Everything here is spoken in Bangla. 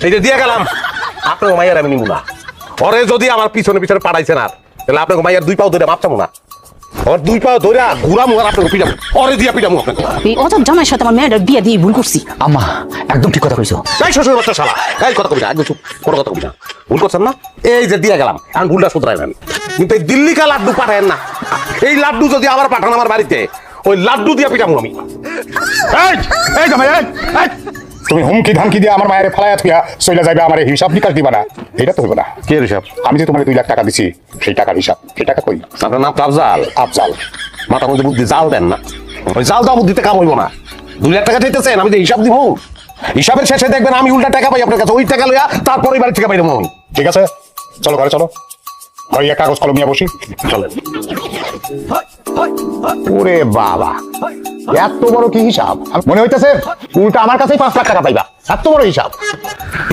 এই যে দিয়ে গেলাম আপনার মাইয়ার আমি নিব না ওরে যদি আমার পিছনে পিছনে পাঠাইছেন আর তাহলে আপনাকে মাইয়ার 2 পাও ধরে মাপ চাবো না ওর 2 পাও ধরে ঘুরা মুখ আপনাকে পিটাবো ওরে দিয়া পিটাবো আপনাকে এই অজব জামাইয়ের সাথে আমার মেয়েটার বিয়ে দিয়ে ভুল করছি। আম্মা একদম ঠিক কথা কইছো। এই শ্বশুর বাচ্চা শালা এই কথা কবি না একদম চুপ কোনো কথা কবি না ভুল করছেন না এই যে দিয়ে গেলাম এখন ভুলটা শুধরাইবেন কিন্তু এই দিল্লিকা লাড্ডু পাঠায়েন না এই লাড্ডু যদি আবার পাঠান আমার বাড়িতে ওই লাড্ডু দিয়া পিটাবো আমি এই এই জামাই এই এই, তুমি হুমকি ধামকি দিয়ে আমার মায়ের ফালায়া থুয়া চলে যাবে আমার হিসাব নিকাশ দিবা না এটা তো হইব না কে হিসাব আমি যে তোমার 2 লাখ টাকা দিছি সেই টাকার হিসাব সেই টাকা কই আপনার নাম আফজাল আফজাল মাথার মধ্যে বুদ্ধি জাল দেন না ওই জাল দেওয়া বুদ্ধিতে কাম হইব না 2 লাখ টাকা চাইতেছেন আমি যে হিসাব দিব হিসাবের শেষে দেখবেন আমি উল্টা টাকা পাই আপনার কাছে ওই টাকা লইয়া তারপরে বাড়ি থেকে বাইরে আমি ঠিক আছে চলো ঘরে চলো ঘরে গিয়ে কাগজ কলম নিয়ে বসি চলেন ওরে বাবা এত বড় কি হিসাব মনে হইতেছে উল্টা আমার কাছেই 5 লাখ টাকা পাইবা এত বড় হিসাব